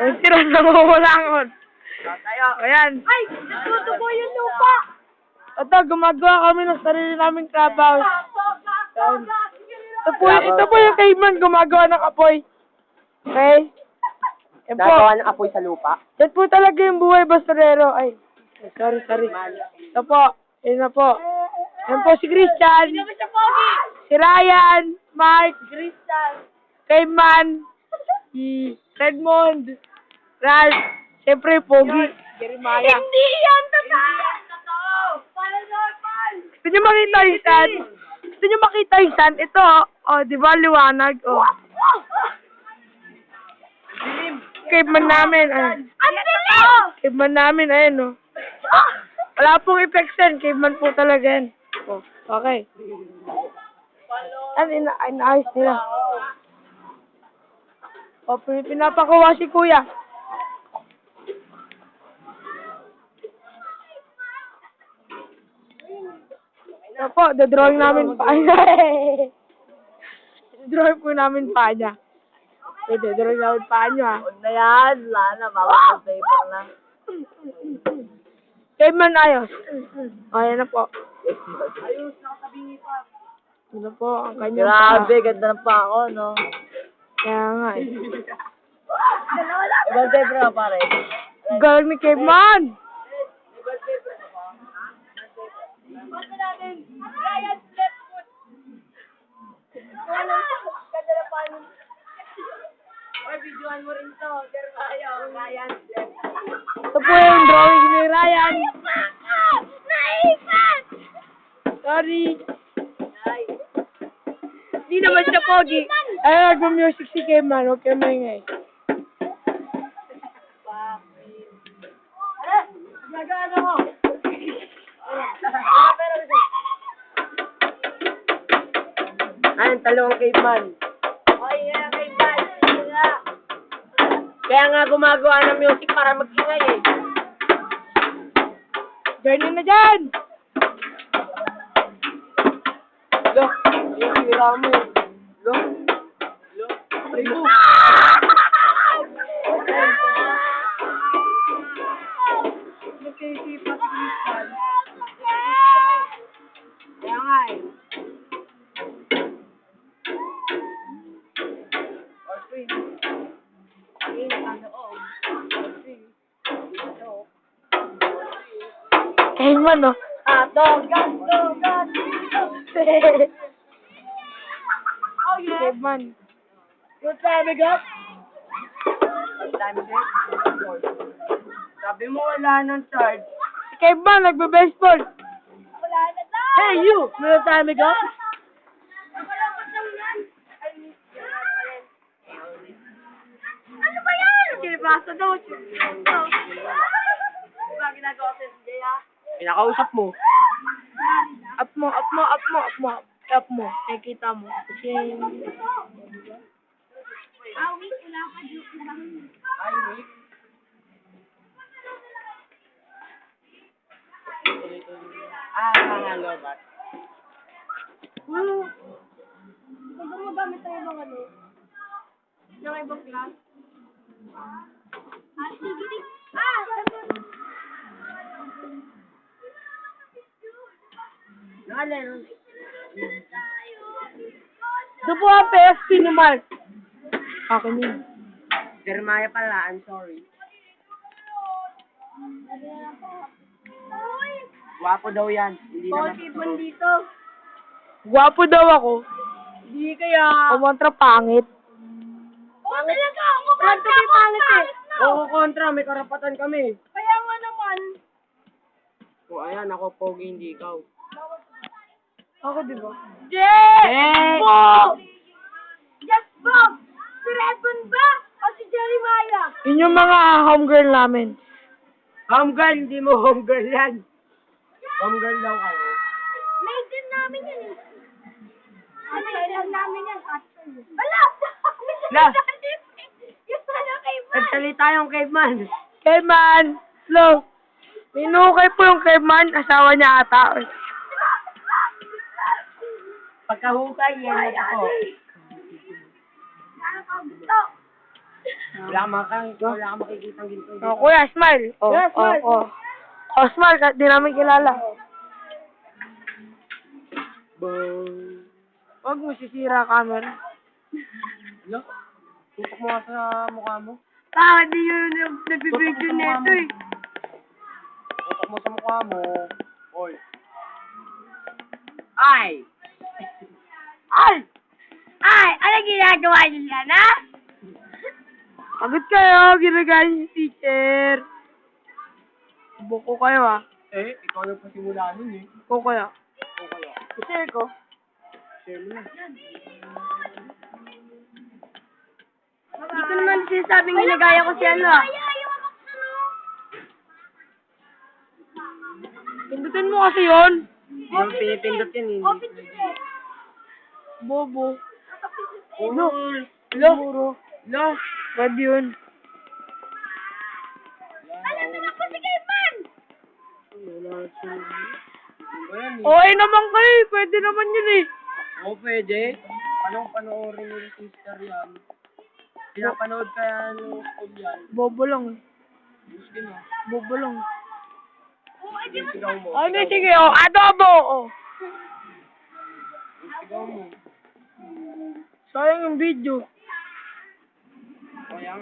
Ang tiras na mawalangon. Tayo. Ayan. Ay! Natutubo yung lupa! Ito, gumagawa kami ng sarili naming clubhouse. Ito po yung caveman gumagawa ng apoy. Okay? Yan po. Nagawa ng apoy sa lupa. Yan po talaga yung buhay basurero. Ay, sorry. Ito po. Yan na po. Yan po si Christian. Si Ryan. Mike. Caveman. Si Redmond. Ralph. Siyempre, Pogi. Jeremiah. Hindi yan totoo! Para normal! Gusto nyo makita yung sun? Gusto nyo makita yung sun? Ito, oh, di ba, liwanag, oh. Caveman namin, ayan. Ano ito? Caveman namin, ayan, oh. Wala pong effects yan, caveman po talaga yan. Oh, okay. Inaayos nila. Oh, pinapakuha si kuya. Ito po, drawing namin pa niya. Drawing po namin pa niya. Drawing namin pa niya. Huwag na yan. Wala na. Bawal paper na. Caveman ayos. Ayan na po. Ayos, nakatabingi pa. Ito po, ang kanyang Grabe. Ganda ng pa ako, no? Kaya nga eh. Ibang paper na, pare. Galing ni Caveman! Basta natin, Ryan's left foot. Ganda na paano. Oy, videoan mo rin to. Ryan's left foot. Ito po yung drawing ni Ryan. Naipat! Sorry. Hindi naman siya pogi. Ay, nag-music si Caveman. Huwag kayo maingay. Nagano mo? Ayun, talong caveman. Oy, yan kay Bal. Kaya nga gumagawa ng music para mag-ingay eh. Join na dyan! Lo, yung hira mo. Lo. Ay mo. Nagkisipa si Christian. Kaya nga eh. Caveman, no? Dogan! Oh, yeah. Caveman. What time we got? What time is it? Sabi mo wala nang charge. Si Caveman, nagbe-baseball. Wala na daw! Hey you! What time we got? Nakalapot lang yan. Ay, ano ba yan? Kinipasa daw. Diba ginagawa sa SJ, ha? Pinakausap mo. Up mo. Nakikita mo. Kasi... Wait, wala ka joke lang. Ay, wait. Hello, ba? Kung gumagamit tayo ng ano? Ng ibang class? Sige. Nalero. Ito po ang PSP ni Mark. Akin yun. Jeremiah pala, I'm sorry. Wapo daw yan. Hindi naman. Ibon dito. Gwapo daw ako. Hindi kaya. Kumontra pangit. Pangit ka! Pranto may pangit eh. Oo, kontra. May karapatan kami. Kaya nga naman. O, ayan. Ako, pogi, hindi ikaw. Ako, di ba? Hey! Yes, Bob! Si Redmond ba? O si Jeremiah? Yun yung mga homegirl namin. Homegirl, hindi mo homegirl yan. Homegirl daw kayo. Maiden namin yan eh. Maiden namin yan. Wala! La! Yung pala kay Bob. Nagsalita yung caveman. Caveman! Slow! Minukay po yung Caveman. Asawa niya ata. Pagkahukay, yan ako. Wala kang makikita ng ginto. Oh, kuya, smile. Oh, Kuya, smile. Oh, oh. Oh, smile, di namin kilala. Huwag mo sisira camera. Ano? Tutok mo nga sa mukha mo. Di yun yung nabibigyan nito eh. Tutok mo sa mukha mo. Oy. Ay! Ay! Ay! Ano ginagawa niyo yan, ha? Pagod kayo, ginagaya niyo si teacher. Buko kayo ah. Ikaw yung pasimula nun eh. Buko kayo. O kaya? I-share ko. Share mo na. Hindi ko naman sinasabing ginagaya ko si ano ah. Pindutin mo kasi yun. Yung pinipindot yan eh. Bobo. Ulo. Lo. Lo. Pwede yun. Ano yan eh? Okay naman kayo. Pwede naman yun eh. Oo, pwede. Anong panoorin mo yung sister yan? Pinapanood kaya ng school yan. Bobo lang eh. Gusto mo. Bobo lang. Yung sigaw mo. Ano sige oh. Adobo oh. Yung sigaw mo. Sayang yung video. Kaya